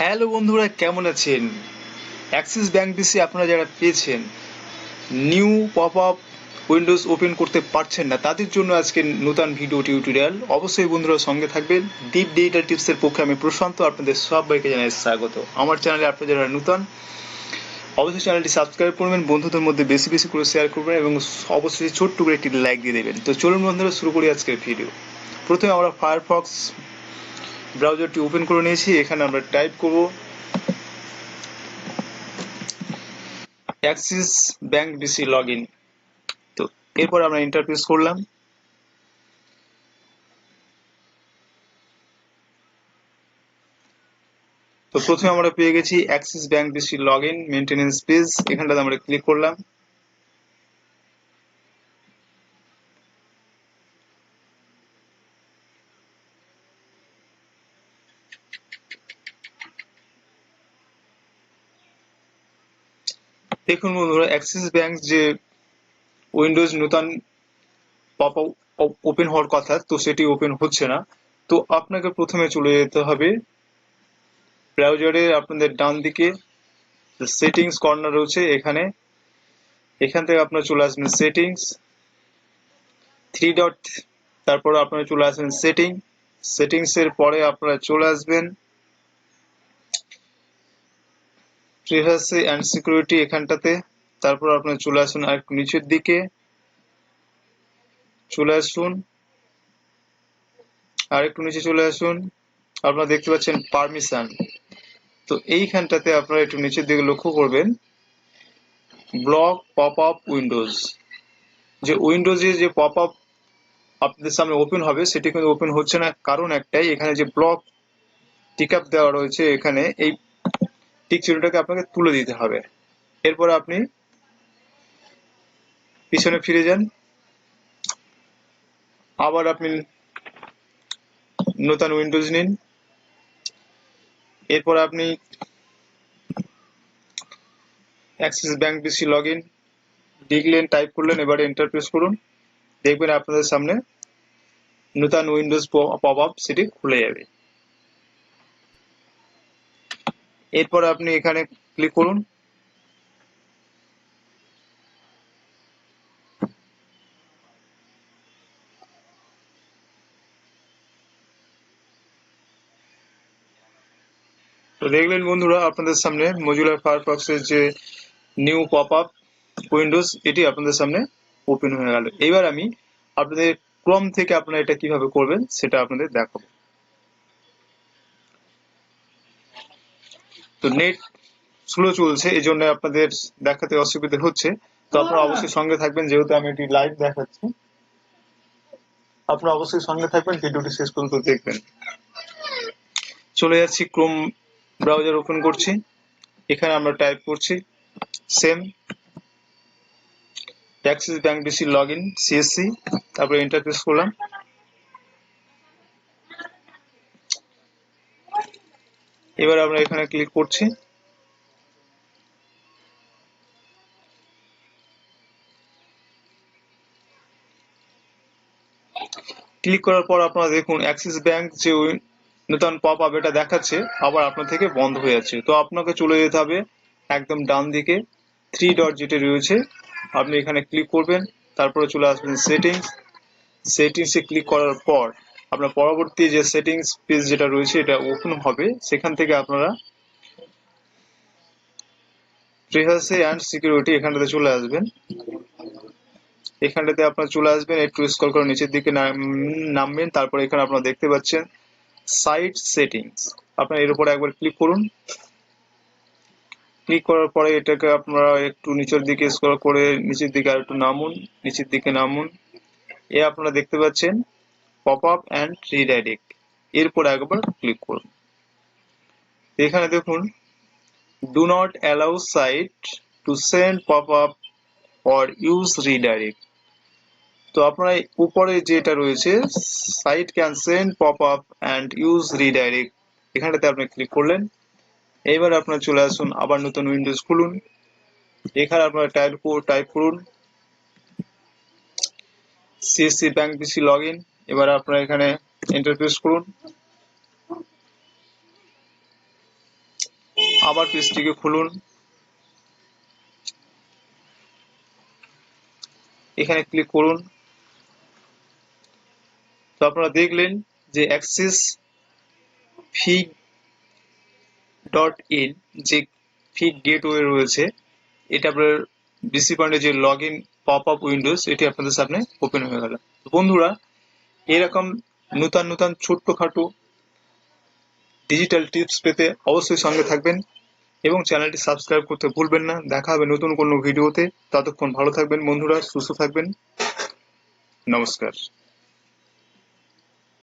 Hello বন্ধুরা, কেমন আছেন? অ্যাক্সিস ব্যাংক বিসি আপনারা যারা পেয়েছেন, new pop up Windows open করতে পারছেন না, তাদের জন্য আজকে নতুন ভিডিও টিউটোরিয়াল। অবশ্যই বন্ধুরা সঙ্গে থাকবেন। ডিপ ডিজিটাল টিপসের পক্ষে আমি প্রশান্ত আপনাদের সবাইকে জানাই স্বাগত। আমার চ্যানেলে আপনারা যারা নতুন, অবশ্যই চ্যানেলটি সাবস্ক্রাইব করবেন, বন্ধুদের মধ্যে বেশি বেশি করে শেয়ার করবেন এবং অবশ্যই ছোট্ট করে একটি লাইক দিয়ে দেবেন। তো চলুন বন্ধুরা, শুরু করি আজকের ভিডিও। প্রথমে আমরা ফায়ারফক্স ব্রাউজারটি ওপেন করে নিয়েছি। এখানে আমরা টাইপ করব অ্যাক্সিস ব্যাংক বিসি লগইন। তো এরপর আমরা এন্টার প্রেস করলাম। তো প্রথমে আমরা পেয়ে গেছি Axis bank BC login maintenance page. এখানটাতে আমরা ক্লিক করলাম। দেখুন বন্ধুরা, অ্যাক্সিস ব্যাংক যে উইন্ডোজ নতুন পপ আপ ওপেন হওয়ার কথা, তো সেটি ওপেন হচ্ছে না। তো আপনাকে প্রথমে চলে যেতে হবে ব্রাউজারে আপনাদের ডান দিকে সেটিংস কর্নার রয়েছে, এখান থেকে আপনারা চলে আসবেন সেটিংস, থ্রি ডট, তারপর আপনারা চলে আসবেন সেটিংস এর পরে আপনারা চলে আসবেন প্রাইভেসি এন্ড সিকিউরিটি এখানটাতে। তারপর আপনারা চলে আসুন আর একটু নিচের দিকে, চলে আসুন আর একটু নিচে চলে আসুন। আপনারা দেখতে পাচ্ছেন পারমিশন। তো এইখানটাতে আপনারা একটু নিচের দিকে লক্ষ্য করবেন, ব্লক পপ আপ উইন্ডোজ। যে উইন্ডোজে যে পপ আপ আপনাদের সামনে ওপেন হবে, সেটি কিন্তু ওপেন হচ্ছে না। কারণ একটাই, এখানে যে ব্লক টিক আপ দেওয়া রয়েছে, এখানে এই টিক চিহ্নটাকে আপনাকে তুলে দিতে হবে। এরপরে আপনি পিছনে ফিরে যান, আবার আপনি নতুন উইন্ডোজ নিন। এরপর আপনি অ্যাক্সিস ব্যাংক বিসি লগইন লিখলেন, টাইপ করলেন, এবারে এন্টার প্রেস করুন। দেখবেন আপনাদের সামনে নতুন উইন্ডোজ পপ আপ সেটি খুলে যাবে। এরপর আপনি এখানে ক্লিক করুন। তো দেখলেন বন্ধুরা, আপনাদের সামনে মজিলা ফায়ারফক্সের যে নিউ পপ আপ উইন্ডোজ, এটি আপনাদের সামনে ওপেন হয়ে গেল। এবার আমি আপনাদের ক্রোম থেকে আপনারা এটা কিভাবে করবেন সেটা আপনাদের দেখাবো। তো নেট স্লো চলছে, এই জন্য আপনাদের দেখাতে অসুবিধা হচ্ছে। তো আপনারা অবশ্যই সঙ্গে থাকবেন, যেহেতু আমি এটি লাইভ দেখাচ্ছি। আপনারা অবশ্যই সঙ্গে থাকবেন, ভিডিওটি শেষ পর্যন্ত দেখবেন। চলে যাচ্ছি, ক্রোম ব্রাউজার ওপেন করছি। এখানে আমরা টাইপ করছি same Axis bank BC login CSC, তারপরে এন্টার প্রেস করলাম। এবার আমরা এখানে ক্লিক করছি। ক্লিক করার পর আপনারা দেখুন অ্যাক্সিস ব্যাংক যে নতুন পপ আপ এটা দেখাচ্ছে, আবার আপনার থেকে বন্ধ হয়ে যাচ্ছে। তো আপনাকে চলে যেতে হবে একদম ডান দিকে, থ্রি ডট যেটা রয়েছে, আপনি এখানে ক্লিক করবেন। তারপরে চলে আসবেন সেটিংসে ক্লিক করার পর আপনার পরবর্তী যে সেটিংস পেজ যেটা রয়েছে এটা ওপেন হবে। সেখান থেকে আপনারা প্রাইভেসি এন্ড সিকিউরিটি এখানটাতে চলে আসবেন। এখানটাতে আপনারা চলে আসবেন, একটু স্ক্রল করে নিচের দিকে নামবেন। তারপরে এখানে আপনারা দেখতে পাচ্ছেন সাইট সেটিংস, আপনারা এর উপরে একবার ক্লিক করুন। ক্লিক করার পরে এটাকে আপনারা একটু নিচের দিকে স্ক্রল করে নিচের দিকে আর একটু নামুন, নিচের দিকে নামুন। আপনারা দেখতে পাচ্ছেন পপ আপ অ্যান্ড রিডাইরেক্ট, এরপর একবার ক্লিক করুন। এখানে দেখুন do not allow site to send pop up or use redirect. তো আপনারা উপরে যেটা রয়েছে site can send pop up and use redirect, এখানটাতে আপনি ক্লিক করলেন। এইবার আপনারা চলে আসুন, আবার নতুন উইন্ডোজ খুলুন। এখানে আপনারা টাইপ করুন সিএসসি ব্যাংক বিসি লগইন। এবার আপনারা এখানে এন্টার প্রেস করুন। আবার পেজটিকে খুলুন, এখানে ক্লিক করুন। তো আপনারা দেখলেন যে অ্যাক্সেস ফি .in যে ফি গেটওয়ে রয়েছে, এটা আপনার ডিসি পয়েন্টের যে log in pop up Windows, এটি আপনাদের সামনে ওপেন হয়ে গেল। বন্ধুরা, এরকম নতুন ছোট্টখাটো ডিজিটাল টিপস পেতে অবশ্যই সঙ্গে থাকবেন এবং চ্যানেলটি সাবস্ক্রাইব করতে ভুলবেন না। দেখা হবে নতুন কোনো ভিডিওতে। ততক্ষণ ভালো থাকবেন বন্ধুরা, সুস্থ থাকবেন। নমস্কার।